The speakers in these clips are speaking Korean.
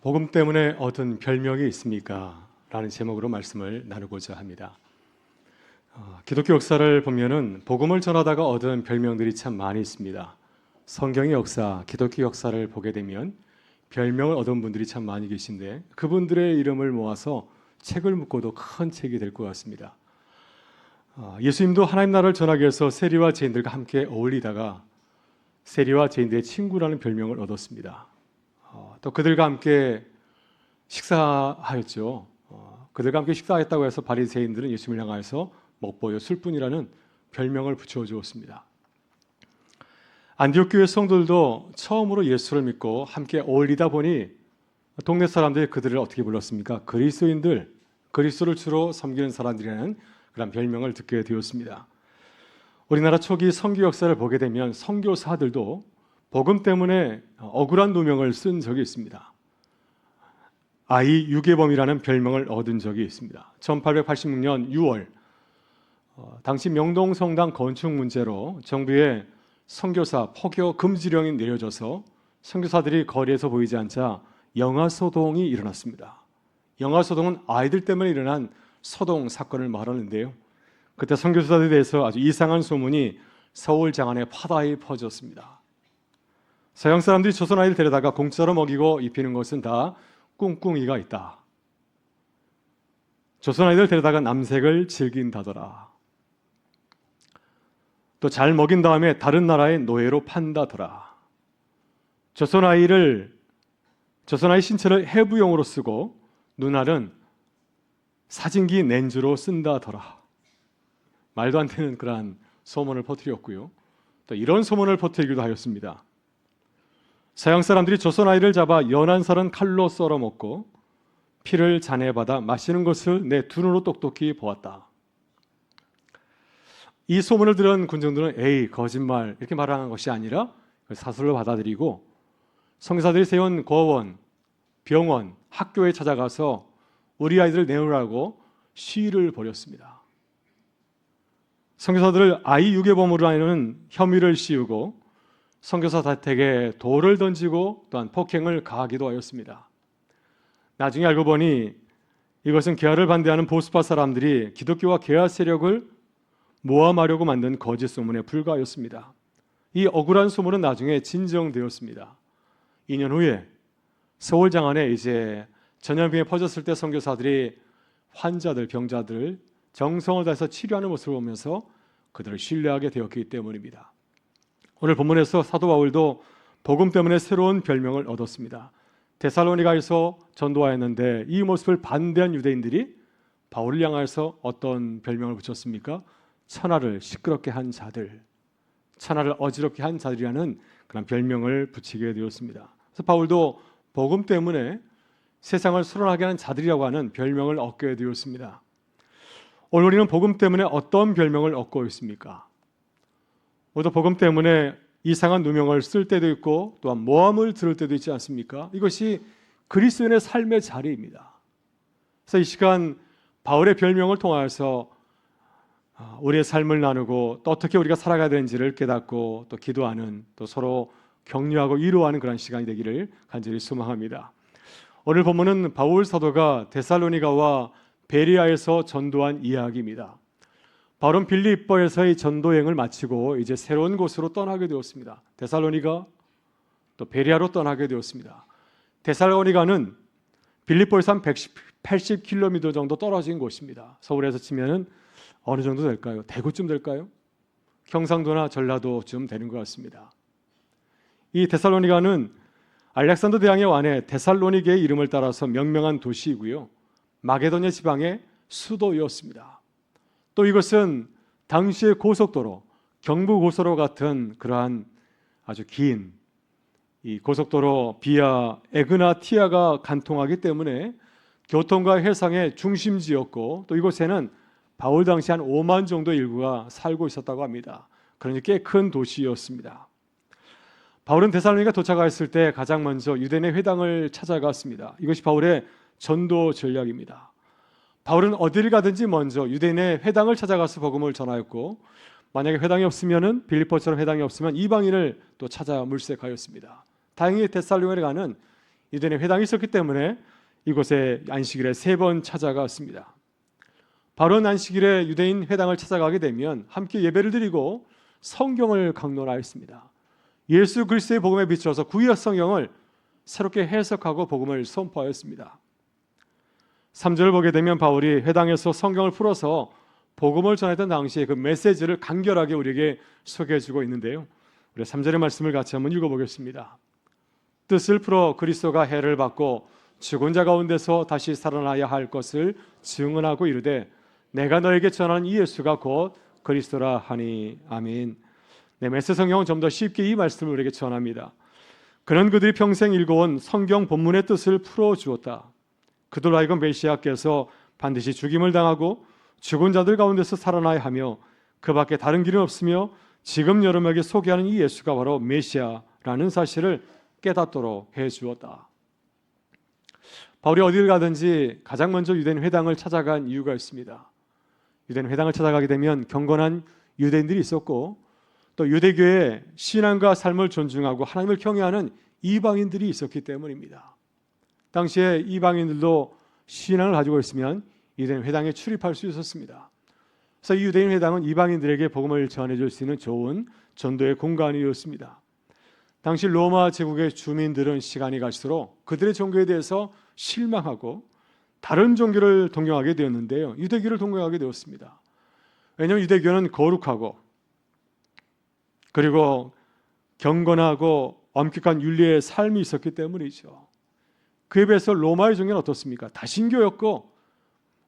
복음 때문에 얻은 별명이 있습니까? 라는 제목으로 말씀을 나누고자 합니다. 기독교 역사를 보면은 복음을 전하다가 얻은 별명들이 참 많이 있습니다. 성경의 역사, 기독교 역사를 보게 되면 별명을 얻은 분들이 참 많이 계신데 그분들의 이름을 모아서 책을 묶어도 큰 책이 될 것 같습니다. 예수님도 하나님 나라를 전하기 위해서 세리와 죄인들과 함께 어울리다가 세리와 죄인들의 친구라는 별명을 얻었습니다. 또 그들과 함께 식사하였죠. 그들과 함께 식사했다고 해서 바리새인들은 예수님을 향하여서 먹보요 술꾼이라는 별명을 붙여 주었습니다. 안디옥 교회 성도들도 처음으로 예수를 믿고 함께 어울리다 보니 동네 사람들이 그들을 어떻게 불렀습니까? 그리스도인들, 그리스도를 주로 섬기는 사람들이라는 그런 별명을 듣게 되었습니다. 우리나라 초기 선교 역사를 보게 되면 선교사들도 복음 때문에 억울한 누명을 쓴 적이 있습니다. 아이 유괴범이라는 별명을 얻은 적이 있습니다. 1886년 6월 당시 명동성당 건축 문제로 정부의 선교사 포교 금지령이 내려져서 선교사들이 거리에서 보이지 않자 영아소동이 일어났습니다. 영아소동은 아이들 때문에 일어난 소동 사건을 말하는데요. 그때 선교사들에 대해서 아주 이상한 소문이 서울 장안에 파다히 퍼졌습니다. 서양 사람들이 조선 아이를 데려다가 공짜로 먹이고 입히는 것은 다 꿍꿍이가 있다. 조선 아이들 데려다가 남색을 즐긴다더라. 또 잘 먹인 다음에 다른 나라의 노예로 판다더라. 조선 아이 신체를 해부용으로 쓰고 눈알은 사진기 렌즈로 쓴다더라. 말도 안 되는 그러한 소문을 퍼뜨렸고요. 또 이런 소문을 퍼뜨리기도 하였습니다. 서양 사람들이 조선 아이를 잡아 연한 살은 칼로 썰어 먹고 피를 잔에 받아 마시는 것을 내 두 눈으로 똑똑히 보았다. 이 소문을 들은 군중들은 에이 거짓말 이렇게 말하는 것이 아니라 사실로 받아들이고 선교사들이 세운 거원, 병원, 학교에 찾아가서 우리 아이들을 내놓으라고 시위를 벌였습니다. 선교사들을 아이 유괴범으로 하는 혐의를 씌우고 선교사 자택에 돌을 던지고 또한 폭행을 가하기도 하였습니다. 나중에 알고 보니 이것은 개화를 반대하는 보수파 사람들이 기독교와 개화 세력을 모함하려고 만든 거짓 소문에 불과하였습니다. 이 억울한 소문은 나중에 진정되었습니다. 2년 후에 서울 장안에 이제 전염병이 퍼졌을 때 선교사들이 환자들, 병자들 정성을 다해서 치료하는 모습을 보면서 그들을 신뢰하게 되었기 때문입니다. 오늘 본문에서 사도 바울도 복음 때문에 새로운 별명을 얻었습니다. 데살로니가에서 전도하였는데 이 모습을 반대한 유대인들이 바울을 향하여서 어떤 별명을 붙였습니까? 천하를 시끄럽게 한 자들, 천하를 어지럽게 한 자들이라는 그런 별명을 붙이게 되었습니다. 그래서 바울도 복음 때문에 세상을 수론하게 하는 자들이라고 하는 별명을 얻게 되었습니다. 오늘 우리는 복음 때문에 어떤 별명을 얻고 있습니까? 우리도 복음 때문에 이상한 누명을 쓸 때도 있고 또한 모함을 들을 때도 있지 않습니까? 이것이 그리스도인의 삶의 자리입니다. 그래서 이 시간 바울의 별명을 통하여서 우리의 삶을 나누고 또 어떻게 우리가 살아가야 되는지를 깨닫고 또 기도하는 또 서로 격려하고 위로하는 그런 시간이 되기를 간절히 소망합니다. 오늘 본문은 바울 사도가 데살로니가와 베리아에서 전도한 이야기입니다. 바울은 빌립보에서의 전도행을 마치고 이제 새로운 곳으로 떠나게 되었습니다. 데살로니가 또 베리아로 떠나게 되었습니다. 데살로니가는 빌립보에서 한 180km 정도 떨어진 곳입니다. 서울에서 치면은 어느 정도 될까요? 대구쯤 될까요? 경상도나 전라도쯤 되는 것 같습니다. 이 데살로니가는 알렉산더 대왕의 왕의 데살로니게의 이름을 따라서 명명한 도시이고요. 마게도냐 지방의 수도였습니다. 또 이것은 당시의 고속도로, 경부고속도로 같은 그러한 아주 긴 이 고속도로 비아 에그나티아가 간통하기 때문에 교통과 해상의 중심지였고 또 이곳에는 바울 당시 한 5만 정도의 인구가 살고 있었다고 합니다. 그러니 꽤 큰 도시였습니다. 바울은 데살로니가 도착했을 때 가장 먼저 유대인의 회당을 찾아갔습니다. 이것이 바울의 전도 전략입니다. 바울은 어디를 가든지 먼저 유대인의 회당을 찾아가서 복음을 전하였고 만약에 회당이 없으면은 빌립보처럼 회당이 없으면 이방인을 또 찾아 물색하였습니다. 다행히 데살로니가는 유대인의 회당이 있었기 때문에 이곳에 안식일에 3번 찾아갔습니다. 바로 안식일에 유대인 회당을 찾아가게 되면 함께 예배를 드리고 성경을 강론하였습니다. 예수 그리스도의 복음에 비추어서 구약 성경을 새롭게 해석하고 복음을 선포하였습니다. 3절을 보게 되면 바울이 회당에서 성경을 풀어서 복음을 전했던 당시에 그 메시지를 간결하게 우리에게 소개해주고 있는데요. 우리 3절의 말씀을 같이 한번 읽어보겠습니다. 뜻을 풀어 그리스도가 해를 받고 죽은 자 가운데서 다시 살아나야 할 것을 증언하고 이르되 내가 너에게 전하는 이 예수가 곧 그리스도라 하니. 아멘. 네, 메시지 성경은 좀 더 쉽게 이 말씀을 우리에게 전합니다. 그는 그들이 평생 읽어온 성경 본문의 뜻을 풀어주었다. 그들로 하여금 메시아께서 반드시 죽임을 당하고 죽은 자들 가운데서 살아나야 하며 그 밖에 다른 길은 없으며 지금 여러분에게 소개하는 이 예수가 바로 메시아라는 사실을 깨닫도록 해주었다. 바울이 어디를 가든지 가장 먼저 유대인 회당을 찾아간 이유가 있습니다. 유대인 회당을 찾아가게 되면 경건한 유대인들이 있었고 또 유대교의 신앙과 삶을 존중하고 하나님을 경외하는 이방인들이 있었기 때문입니다. 당시에 이방인들도 신앙을 가지고 있으면 유대인 회당에 출입할 수 있었습니다. 그래서 이 유대인 회당은 이방인들에게 복음을 전해줄 수 있는 좋은 전도의 공간이었습니다. 당시 로마 제국의 주민들은 시간이 갈수록 그들의 종교에 대해서 실망하고 다른 종교를 동경하게 되었는데요. 유대교를 동경하게 되었습니다. 왜냐하면 유대교는 거룩하고 그리고 경건하고 엄격한 윤리의 삶이 있었기 때문이죠. 그에 비해서 로마의 종교는 어떻습니까? 다신교였고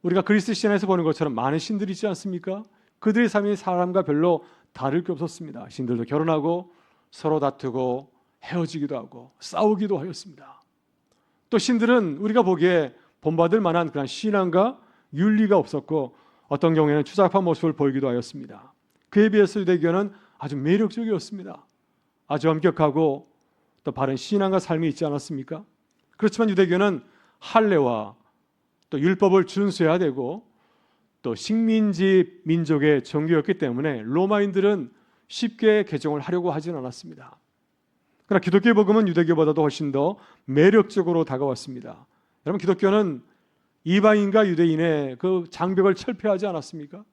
우리가 그리스도 신앙에서 보는 것처럼 많은 신들이 있지 않습니까? 그들의 삶이 사람과 별로 다를 게 없었습니다. 신들도 결혼하고 서로 다투고 헤어지기도 하고 싸우기도 하였습니다. 또 신들은 우리가 보기에 본받을 만한 그런 신앙과 윤리가 없었고 어떤 경우에는 추잡한 모습을 보이기도 하였습니다. 그에 비해서 유대교는 아주 매력적이었습니다. 아주 엄격하고 또 바른 신앙과 삶이 있지 않았습니까? 그렇지만 유대교는 할례와 또 율법을 준수해야 되고 또 식민지 민족의 종교였기 때문에 로마인들은 쉽게 개종을 하려고 하지는 않았습니다. 그러나 기독교의 복음은 유대교보다도 훨씬 더 매력적으로 다가왔습니다. 여러분, 기독교는 이방인과 유대인의 그 장벽을 철폐하지 않았습니까?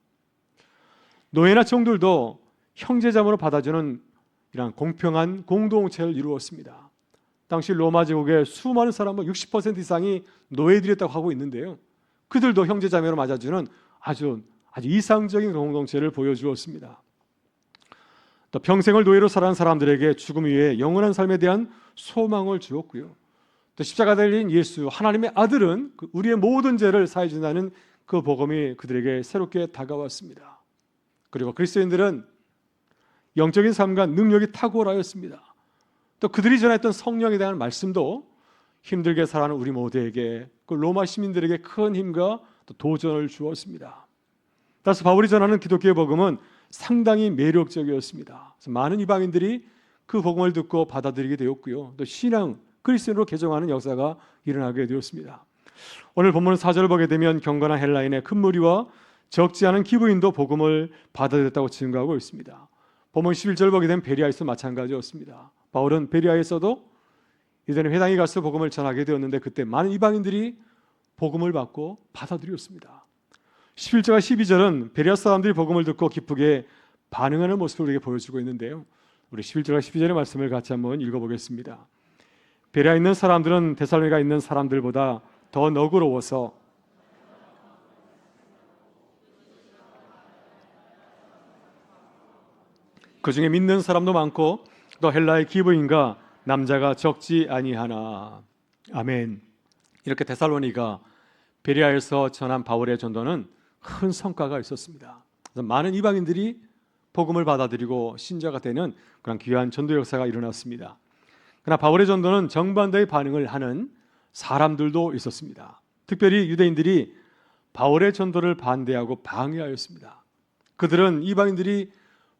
노예나 종들도 형제자매로 받아주는 이런 공평한 공동체를 이루었습니다. 당시 로마 제국의 수많은 사람은 60% 이상이 노예들이었다고 하고 있는데요. 그들도 형제자매로 맞아주는 아주 이상적인 공동체를 보여주었습니다. 또 평생을 노예로 살아온 사람들에게 죽음 이후에 영원한 삶에 대한 소망을 주었고요. 또 십자가 달린 예수 하나님의 아들은 우리의 모든 죄를 사해 준다는 그 복음이 그들에게 새롭게 다가왔습니다. 그리고 그리스도인들은 영적인 삶과 능력이 탁월하였습니다. 또 그들이 전했던 성령에 대한 말씀도 힘들게 살아가는 우리 모두에게 그 로마 시민들에게 큰 힘과 또 도전을 주었습니다. 따라서 바울이 전하는 기독교의 복음은 상당히 매력적이었습니다. 그래서 많은 이방인들이 그 복음을 듣고 받아들이게 되었고요. 또 신앙 그리스도인으로 개종하는 역사가 일어나게 되었습니다. 오늘 본문 4절을 보게 되면 경건한 헬라인의 큰 무리와 적지 않은 기부인도 복음을 받아들였다고 증거하고 있습니다. 본문 11절 보게 되면 베리아에서 마찬가지였습니다. 바울은 베리아에서도 유대인 회당에 가서 복음을 전하게 되었는데 그때 많은 이방인들이 복음을 받고 받아들였습니다. 11절과 12절은 베리아 사람들이 복음을 듣고 기쁘게 반응하는 모습을 우리에게 보여주고 있는데요. 우리 11절과 12절의 말씀을 같이 한번 읽어보겠습니다. 베리아에 있는 사람들은 데살로니가에 있는 사람들보다 더 너그러워서 그 중에 믿는 사람도 많고 또 헬라의 기부인과 남자가 적지 아니하나. 아멘. 이렇게 데살로니가 베리아에서 전한 바울의 전도는 큰 성과가 있었습니다. 그래서 많은 이방인들이 복음을 받아들이고 신자가 되는 그런 귀한 전도 역사가 일어났습니다. 그러나 바울의 전도는 정반대의 반응을 하는 사람들도 있었습니다. 특별히 유대인들이 바울의 전도를 반대하고 방해하였습니다. 그들은 이방인들이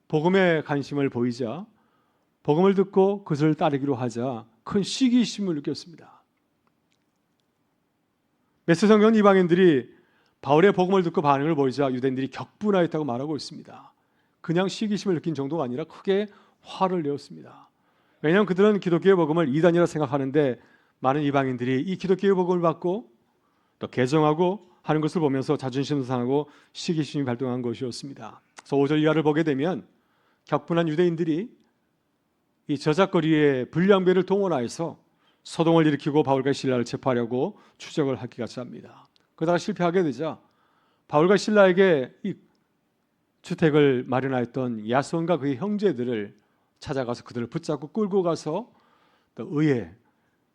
복음에 관심을 보이자 복음을 듣고 그것을 따르기로 하자 큰 시기심을 느꼈습니다. 메시지 성경은 이방인들이 바울의 복음을 듣고 반응을 보이자 유대인들이 격분하였다고 말하고 있습니다. 그냥 시기심을 느낀 정도가 아니라 크게 화를 내었습니다. 왜냐하면 그들은 기독교의 복음을 이단이라 생각하는데 많은 이방인들이 이 기독교의 복음을 받고 또 개정하고 하는 것을 보면서 자존심 상하고 시기심이 발동한 것이었습니다. 그래서 5절 이하를 보게 되면 격분한 유대인들이 이 저작거리의 불량배를 동원하여서 소동을 일으키고 바울과 실라를 체포하려고 추적을 하기까지 합니다. 그러다가 실패하게 되자 바울과 실라에게 이 주택을 마련하였던 야손과 그의 형제들을 찾아가서 그들을 붙잡고 끌고 가서 또 의회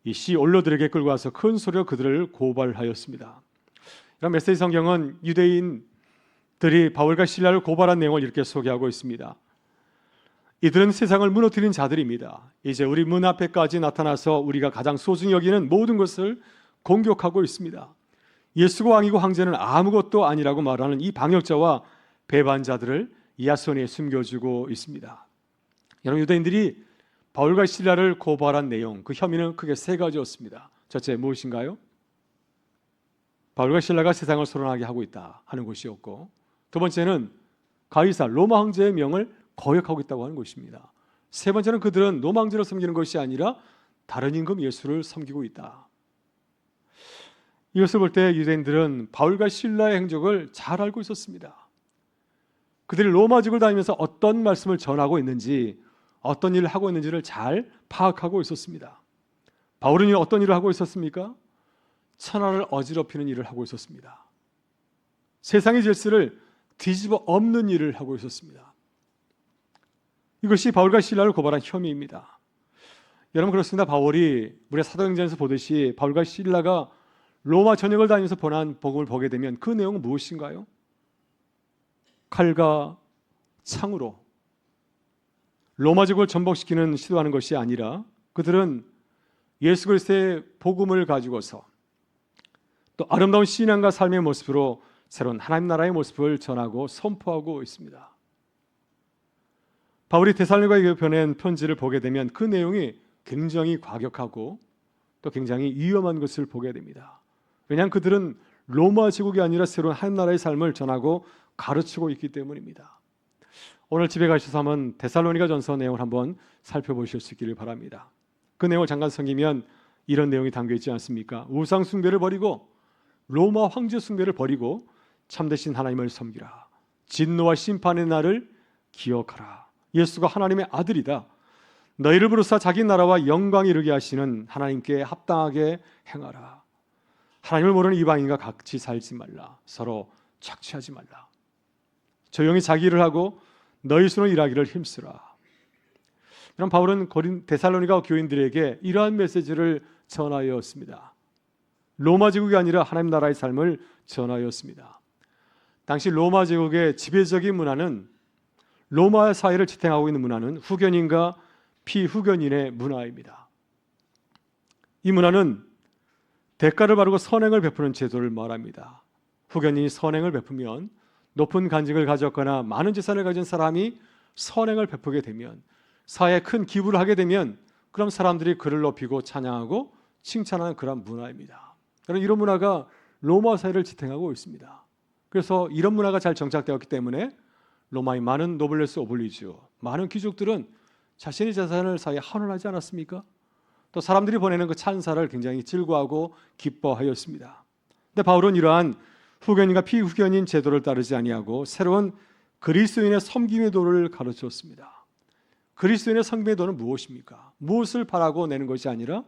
이 시 원로들에게 끌고 와서 큰 소리로 그들을 고발하였습니다. 이런 메시지 성경은 유대인들이 바울과 실라를 고발한 내용을 이렇게 소개하고 있습니다. 이들은 세상을 무너뜨린 자들입니다. 이제 우리 문 앞에까지 나타나서 우리가 가장 소중히 여기는 모든 것을 공격하고 있습니다. 예수가 왕이고 황제는 아무것도 아니라고 말하는 이 방역자와 배반자들을 야손에 숨겨주고 있습니다. 여러분, 유대인들이 바울과 실라를 고발한 내용, 그 혐의는 크게 세 가지였습니다. 첫째, 무엇인가요? 바울과 실라가 세상을 소란하게 하고 있다 하는 것이었고, 두 번째는 가이사 로마 황제의 명을 거역하고 있다고 하는 것입니다. 세 번째는 그들은 로마 황제를 섬기는 것이 아니라 다른 임금 예수를 섬기고 있다. 이것을 볼 때 유대인들은 바울과 실라의 행적을 잘 알고 있었습니다. 그들이 로마직을 다니면서 어떤 말씀을 전하고 있는지, 어떤 일을 하고 있는지를 잘 파악하고 있었습니다. 바울은 어떤 일을 하고 있었습니까? 천하를 어지럽히는 일을 하고 있었습니다. 세상의 질서를 뒤집어 엎는 일을 하고 있었습니다. 이것이 바울과 실라를 고발한 혐의입니다. 여러분, 그렇습니다. 바울이 우리가 사도행전에서 보듯이 바울과 실라가 로마 전역을 다니면서 전한 복음을 보게 되면 그 내용은 무엇인가요? 칼과 창으로 로마족을 전복시키는 시도하는 것이 아니라 그들은 예수 그리스도의 복음을 가지고서 또 아름다운 신앙과 삶의 모습으로 새로운 하나님 나라의 모습을 전하고 선포하고 있습니다. 바울이 데살로니가에 보낸 편지를 보게 되면 그 내용이 굉장히 과격하고 또 굉장히 위험한 것을 보게 됩니다. 왜냐하면 그들은 로마 제국이 아니라 새로운 하나님 나라의 삶을 전하고 가르치고 있기 때문입니다. 오늘 집에 가셔서 한번 데살로니가 전서 내용을 한번 살펴보실 수 있기를 바랍니다. 그 내용을 잠깐 섬기면 이런 내용이 담겨 있지 않습니까? 우상 숭배를 버리고 로마 황제 숭배를 버리고 참되신 하나님을 섬기라. 진노와 심판의 날을 기억하라. 예수가 하나님의 아들이다. 너희를 부르사 자기 나라와 영광 이르게 하시는 하나님께 합당하게 행하라. 하나님을 모르는 이방인과 같이 살지 말라. 서로 착취하지 말라. 조용히 자기 일을 하고 너희 손으로 일하기를 힘쓰라. 그럼 바울은 데살로니가 교인들에게 이러한 메시지를 전하였습니다. 로마 제국이 아니라 하나님 나라의 삶을 전하였습니다. 당시 로마 제국의 지배적인 문화는, 로마 사회를 지탱하고 있는 문화는 후견인과 피후견인의 문화입니다. 이 문화는 대가를 바르고 선행을 베푸는 제도를 말합니다. 후견인이 선행을 베푸면, 높은 간직을 가졌거나 많은 재산을 가진 사람이 선행을 베푸게 되면, 사회에 큰 기부를 하게 되면 그럼 사람들이 그를 높이고 찬양하고 칭찬하는 그런 문화입니다. 이런 문화가 로마 사회를 지탱하고 있습니다. 그래서 이런 문화가 잘 정착되었기 때문에 로마의 많은 노블레스 오블리주, 많은 귀족들은 자신의 재산을 사회에 환원하지 않았습니까? 또 사람들이 보내는 그 찬사를 굉장히 즐거워하고 기뻐하였습니다. 근데 바울은 이러한 후견인과 피후견인 제도를 따르지 아니하고 새로운 그리스도인의 섬김의 도를 가르쳤습니다. 그리스도인의 섬김의 도는 무엇입니까? 무엇을 바라고 내는 것이 아니라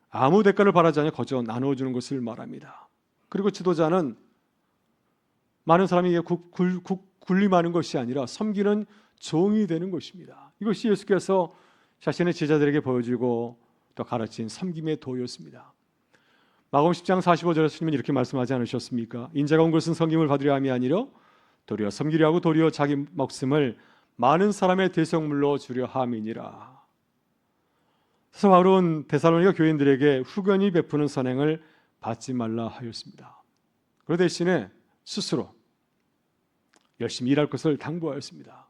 아무 대가를 바라지 않아 거저 나누어주는 것을 말합니다. 그리고 지도자는 많은 사람이 군림하는 것이 아니라 섬기는 종이 되는 것입니다. 이것이 예수께서 자신의 제자들에게 보여주고 또 가르친 섬김의 도였습니다. 마가복음 10장 45절에 주님은 이렇게 말씀하지 않으셨습니까? 인자가 온 것은 섬김을 받으려 함이 아니라 도리어 섬기려 하고 도리어 자기 목숨을 많은 사람의 대속물로 주려 함이니라. 그래서 바울은 데살로니가 교인들에게 후견이 베푸는 선행을 받지 말라 하였습니다. 그 대신에 스스로 열심히 일할 것을 당부하였습니다.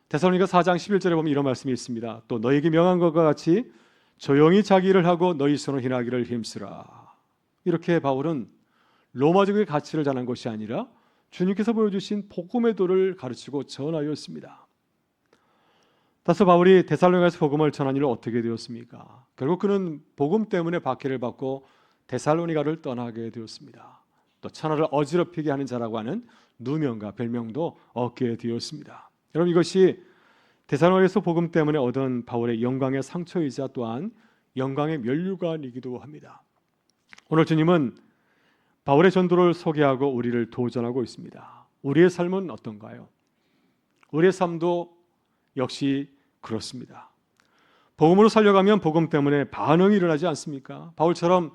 데살로니가 4장 11절에 보면 이런 말씀이 있습니다. 또 너에게 명한 것과 같이 조용히 자기 일을 하고 너희 손으로 일하기를 힘쓰라. 이렇게 바울은 로마적의 가치를 전한 것이 아니라 주님께서 보여주신 복음의 도를 가르치고 전하였습니다. 따라서 바울이 데살로니가에서 복음을 전한 일은 어떻게 되었습니까? 결국 그는 복음 때문에 박해를 받고 데살로니가를 떠나게 되었습니다. 또 천하를 어지럽히게 하는 자라고 하는 누명과 별명도 얻게 되었습니다. 여러분, 이것이 데살로니가에서 복음 때문에 얻은 바울의 영광의 상처이자 또한 영광의 면류관이기도 합니다. 오늘 주님은 바울의 전도를 소개하고 우리를 도전하고 있습니다. 우리의 삶은 어떤가요? 우리의 삶도 역시 그렇습니다. 복음으로 살려가면 복음 때문에 반응이 일어나지 않습니까? 바울처럼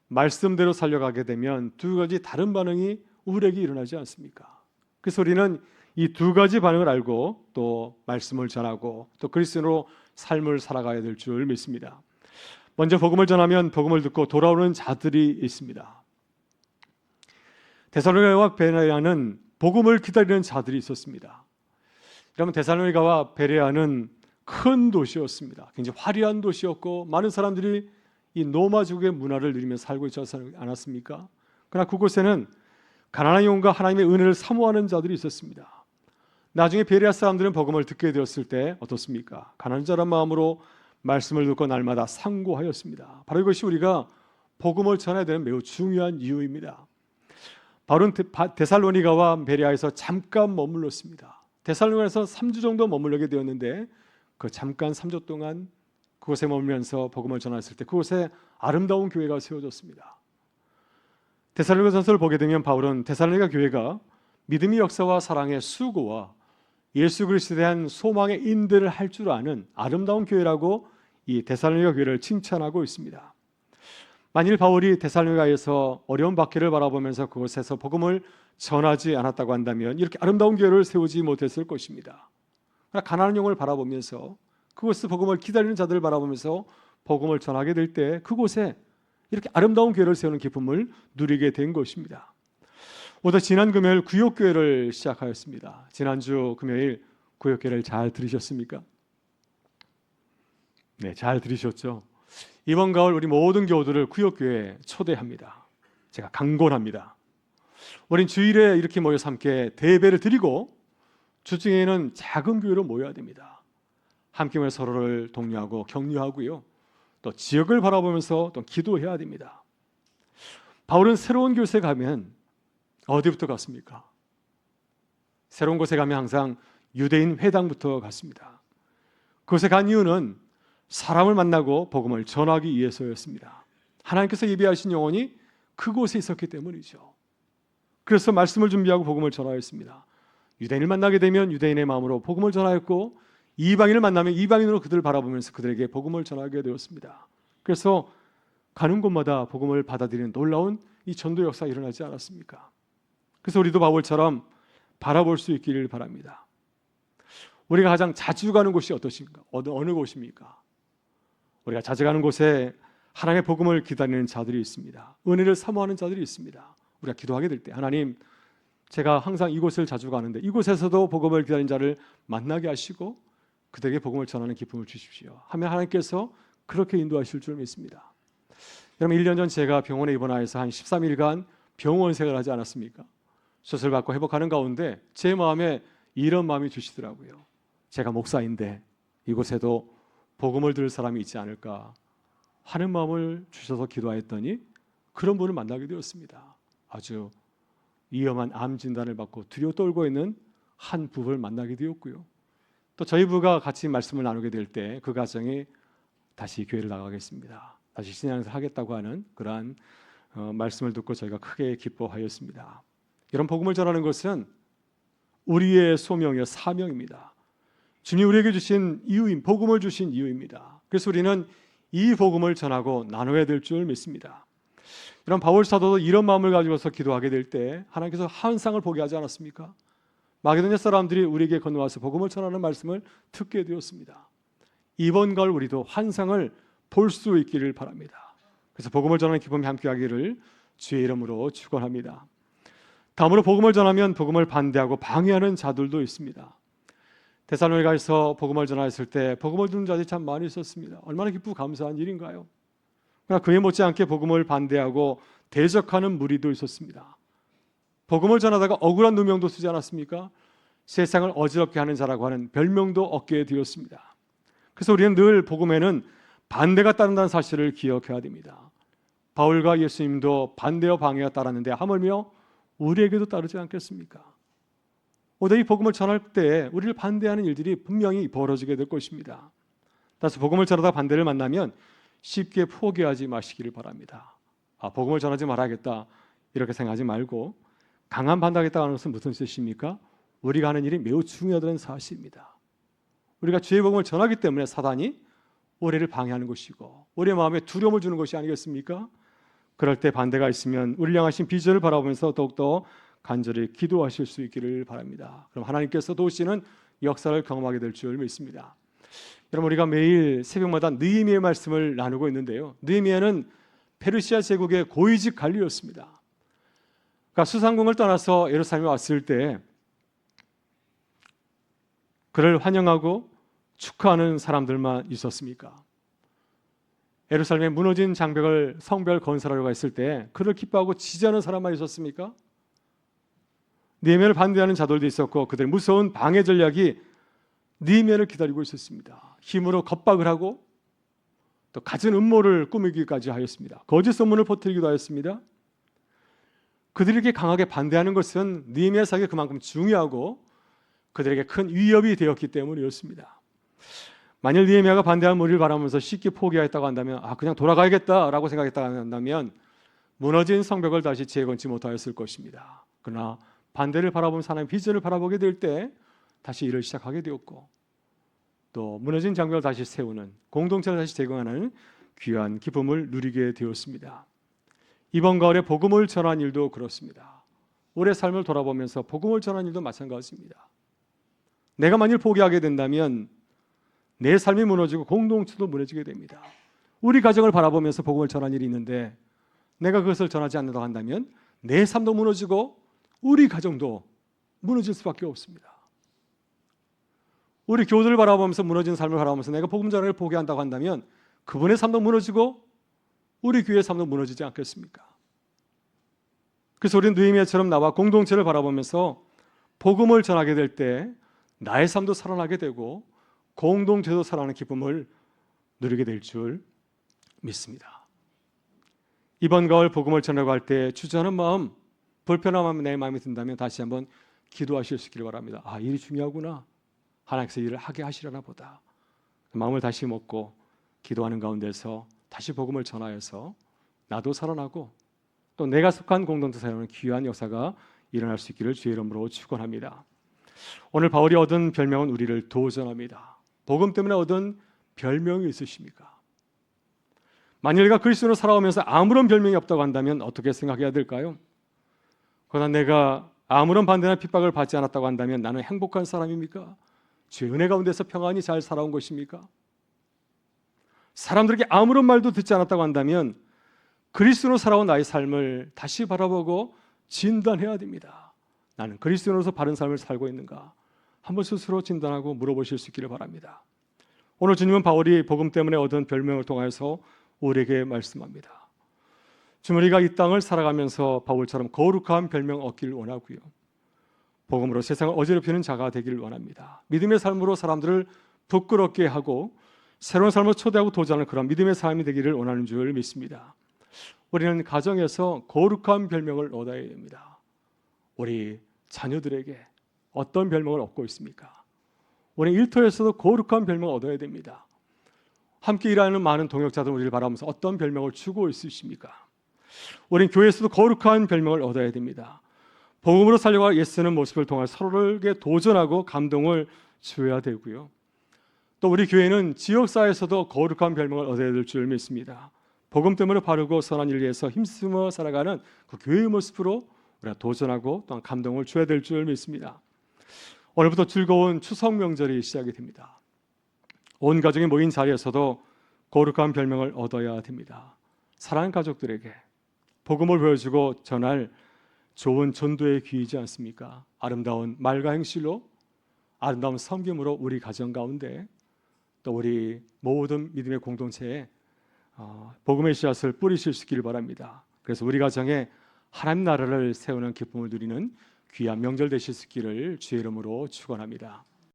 말씀대로 살려가게 되면 두 가지 다른 반응이 우리에게 일어나지 않습니까? 그래서 우리는 이 두 가지 반응을 알고 또 말씀을 전하고 또 그리스도로 삶을 살아가야 될 줄 믿습니다. 먼저 복음을 전하면 복음을 듣고 돌아오는 자들이 있습니다. 데살로니가와 베레아는 복음을 기다리는 자들이 있었습니다. 여러분, 데살로니가와 베레아는 큰 도시였습니다. 굉장히 화려한 도시였고 많은 사람들이 이 노마족의 문화를 누리며 살고 있지 않았습니까? 그러나 그곳에는 가난한 영혼과 하나님의 은혜를 사모하는 자들이 있었습니다. 나중에 베레아 사람들은 복음을 듣게 되었을 때 어떻습니까? 가난한 자란 마음으로 말씀을 듣고 날마다 상고하였습니다. 바로 이것이 우리가 복음을 전해야 되는 매우 중요한 이유입니다. 바울은 데살로니가와 베레아에서 잠깐 머물렀습니다. 데살로니가에서 3주 정도 머물게 되었는데 그 잠깐 3주 동안 그곳에 머물면서 복음을 전했을 때 그곳에 아름다운 교회가 세워졌습니다. 데살로니가전서를 보게 되면 바울은 데살로니가 교회가 믿음의 역사와 사랑의 수고와 예수 그리스도에 대한 소망의 인들을 할 줄 아는 아름다운 교회라고 이 데살로니가 교회를 칭찬하고 있습니다. 만일 바울이 데살로니가에서 어려운 박해를 바라보면서 그곳에서 복음을 전하지 않았다고 한다면 이렇게 아름다운 교회를 세우지 못했을 것입니다. 그러나 가난한 영혼을 바라보면서 그곳에서 복음을 기다리는 자들을 바라보면서 복음을 전하게 될 때 그곳에 이렇게 아름다운 교회를 세우는 기쁨을 누리게 된 것입니다. 오늘 지난 금요일 구역교회를 시작하였습니다. 지난주 금요일 구역교회를 잘 들으셨습니까? 네, 잘 들으셨죠? 이번 가을 우리 모든 교우들을 구역교회에 초대합니다. 제가 강권합니다. 우린 주일에 이렇게 모여서 함께 대배를 드리고 주중에는 작은 교회로 모여야 됩니다. 함께 모여 서로를 독려하고 격려하고요. 또 지역을 바라보면서 또 기도해야 됩니다. 바울은 새로운 곳에 가면 어디부터 갔습니까? 새로운 곳에 가면 항상 유대인 회당부터 갔습니다. 그곳에 간 이유는 사람을 만나고 복음을 전하기 위해서였습니다. 하나님께서 예비하신 영혼이 그곳에 있었기 때문이죠. 그래서 말씀을 준비하고 복음을 전하였습니다. 유대인을 만나게 되면 유대인의 마음으로 복음을 전하였고 이방인을 만나면 이방인으로 그들을 바라보면서 그들에게 복음을 전하게 되었습니다. 그래서 가는 곳마다 복음을 받아들이는 놀라운 이 전도 역사가 일어나지 않았습니까? 그래서 우리도 바울처럼 바라볼 수 있기를 바랍니다. 우리가 가장 자주 가는 곳이 어떠신가? 어느 곳입니까? 우리가 자주 가는 곳에 하나님의 복음을 기다리는 자들이 있습니다. 은혜를 사모하는 자들이 있습니다. 우리가 기도하게 될 때 하나님, 제가 항상 이곳을 자주 가는데 이곳에서도 복음을 기다리는 자를 만나게 하시고 그들에게 복음을 전하는 기쁨을 주십시오 하면 하나님께서 그렇게 인도하실 줄 믿습니다. 여러분, 1년 전 제가 병원에 입원하여서 한 13일간 병원 생활을 하지 않았습니까? 수술받고 회복하는 가운데 제 마음에 이런 마음이 드시더라고요. 제가 목사인데 이곳에도 복음을 들을 사람이 있지 않을까 하는 마음을 주셔서 기도하였더니 그런 분을 만나게 되었습니다. 아주 위험한 암 진단을 받고 두려워 떨고 있는 한 부부를 만나게 되었고요. 또 저희 부부가 같이 말씀을 나누게 될 때 그 가정이 다시 교회를 나가겠습니다, 다시 신앙생활을 하겠다고 하는 그러한 말씀을 듣고 저희가 크게 기뻐하였습니다. 이런 복음을 전하는 것은 우리의 소명이요 사명입니다. 주님이 우리에게 주신 이유인 복음을 주신 이유입니다. 그래서 우리는 이 복음을 전하고 나눠야 될 줄 믿습니다. 이런 바울 사도도 이런 마음을 가지고서 기도하게 될 때 하나님께서 환상을 보게 하지 않았습니까? 마게도냐 사람들이 우리에게 건너와서 복음을 전하는 말씀을 듣게 되었습니다. 이번 가을 우리도 환상을 볼 수 있기를 바랍니다. 그래서 복음을 전하는 기쁨이 함께하기를 주의 이름으로 축원합니다. 다음으로 복음을 전하면 복음을 반대하고 방해하는 자들도 있습니다. 데살로니가에서 복음을 전하였을 때 복음을 듣는 자들이 참 많이 있었습니다. 얼마나 기쁘고 감사한 일인가요? 그러나 그에 못지않게 복음을 반대하고 대적하는 무리도 있었습니다. 복음을 전하다가 억울한 누명도 쓰지 않았습니까? 세상을 어지럽게 하는 자라고 하는 별명도 얻게 되었습니다. 그래서 우리는 늘 복음에는 반대가 따른다는 사실을 기억해야 됩니다. 바울과 예수님도 반대와 방해가 따랐는데 하물며 우리에게도 따르지 않겠습니까? 오늘 이 복음을 전할 때 우리를 반대하는 일들이 분명히 벌어지게 될 것입니다. 따라서 복음을 전하다 반대를 만나면 쉽게 포기하지 마시기를 바랍니다. 복음을 전하지 말아야겠다 이렇게 생각하지 말고, 강한 반대하겠다는 것은 무슨 뜻입니까? 우리가 하는 일이 매우 중요하다는 사실입니다. 우리가 주의 복음을 전하기 때문에 사단이 우리를 방해하는 것이고 우리의 마음에 두려움을 주는 것이 아니겠습니까? 그럴 때 반대가 있으면 우리를 향하신 비전을 바라보면서 더욱더 간절히 기도하실 수 있기를 바랍니다. 그럼 하나님께서 도우시는 역사를 경험하게 될 줄 믿습니다. 여러분, 우리가 매일 새벽마다 느헤미야의 말씀을 나누고 있는데요, 느헤미야는 페르시아 제국의 고위직 관리였습니다. 그러니까 수상궁을 떠나서 예루살렘에 왔을 때 그를 환영하고 축하하는 사람들만 있었습니까? 예루살렘에 무너진 장벽을 성벽을 건설하려고 했을 때 그를 기뻐하고 지지하는 사람만 있었습니까? 느헤미야를 반대하는 자들도 있었고 그들의 무서운 방해 전략이 느헤미야를 기다리고 있었습니다. 힘으로 겁박을 하고 또 갖은 음모를 꾸미기까지 하였습니다. 거짓 소문을 퍼뜨리기도 하였습니다. 그들에게 강하게 반대하는 것은 느헤미야 사역이 그만큼 중요하고 그들에게 큰 위협이 되었기 때문이었습니다. 만일 느헤미야가 반대한 무리를 바라보면서 쉽게 포기하였다고 한다면 그냥 돌아가야겠다라고 생각했다고 한다면 무너진 성벽을 다시 재건치 못하였을 것입니다. 그러나 반대를 바라보는 사람의 비전을 바라보게 될 때 다시 일을 시작하게 되었고 또 무너진 장벽을 다시 세우는, 공동체를 다시 재건하는 귀한 기쁨을 누리게 되었습니다. 이번 가을에 복음을 전한 일도 그렇습니다. 올해 삶을 돌아보면서 복음을 전한 일도 마찬가지입니다. 내가 만일 포기하게 된다면 내 삶이 무너지고 공동체도 무너지게 됩니다. 우리 가정을 바라보면서 복음을 전한 일이 있는데 내가 그것을 전하지 않는다고 한다면 내 삶도 무너지고 우리 가정도 무너질 수밖에 없습니다. 우리 교우들을 바라보면서 무너진 삶을 바라보면서 내가 복음 전하기를 포기한다고 한다면 그분의 삶도 무너지고 우리 교회의 삶도 무너지지 않겠습니까? 그래서 우리는 느헤미야처럼 나와 공동체를 바라보면서 복음을 전하게 될 때 나의 삶도 살아나게 되고 공동체도 살아나는 기쁨을 누리게 될 줄 믿습니다. 이번 가을 복음을 전하고 할 때 주저하는 마음, 불편한 마음 내 마음에 든다면 다시 한번 기도하실 수 있기를 바랍니다. 일이 중요하구나. 하나님께서 일을 하게 하시려나 보다. 마음을 다시 먹고 기도하는 가운데서 다시 복음을 전하여서 나도 살아나고 또 내가 속한 공동체 살아나는 귀한 역사가 일어날 수 있기를 주의 이름으로 축원합니다. 오늘 바울이 얻은 별명은 우리를 도전합니다. 복음 때문에 얻은 별명이 있으십니까? 만일 내가 그리스도로 살아오면서 아무런 별명이 없다고 한다면 어떻게 생각해야 될까요? 그러나 내가 아무런 반대나 핍박을 받지 않았다고 한다면 나는 행복한 사람입니까? 주의 은혜 가운데서 평안히 잘 살아온 것입니까? 사람들에게 아무런 말도 듣지 않았다고 한다면 그리스도로 살아온 나의 삶을 다시 바라보고 진단해야 됩니다. 나는 그리스도로서 바른 삶을 살고 있는가? 한번 스스로 진단하고 물어보실 수 있기를 바랍니다. 오늘 주님은 바울이 복음 때문에 얻은 별명을 통해서 우리에게 말씀합니다. 주머니가 이 땅을 살아가면서 바울처럼 거룩한 별명 얻기를 원하고요, 복음으로 세상을 어지럽히는 자가 되기를 원합니다. 믿음의 삶으로 사람들을 부끄럽게 하고 새로운 삶을 초대하고 도전하는 그런 믿음의 삶이 되기를 원하는 줄 믿습니다. 우리는 가정에서 거룩한 별명을 얻어야 됩니다. 우리 자녀들에게 어떤 별명을 얻고 있습니까? 우리 일터에서도 거룩한 별명을 얻어야 됩니다. 함께 일하는 많은 동역자들 우리를 바라보면서 어떤 별명을 주고 있으십니까? 우린 교회에서도 거룩한 별명을 얻어야 됩니다. 복음으로 살려고 애쓰는 모습을 통해 서로에게 도전하고 감동을 주어야 되고요, 또 우리 교회는 지역사회에서도 거룩한 별명을 얻어야 될 줄 믿습니다. 복음 때문에 바르고 선한 일을 위해서 힘쓰며 살아가는 그 교회의 모습으로 우리가 도전하고 또한 감동을 줘야 될 줄 믿습니다. 오늘부터 즐거운 추석 명절이 시작이 됩니다. 온 가족이 모인 자리에서도 거룩한 별명을 얻어야 됩니다. 사랑하는 가족들에게 복음을 보여주고 전할 좋은 전도의 기회이지 않습니까? 아름다운 말과 행실로, 아름다운 섬김으로 우리 가정 가운데 또 우리 모든 믿음의 공동체에 복음의 씨앗을 뿌리실 수 있기를 바랍니다. 그래서 우리 가정에 하나님 나라를 세우는 기쁨을 누리는 귀한 명절 되실 수 있기를 주의 이름으로 축원합니다.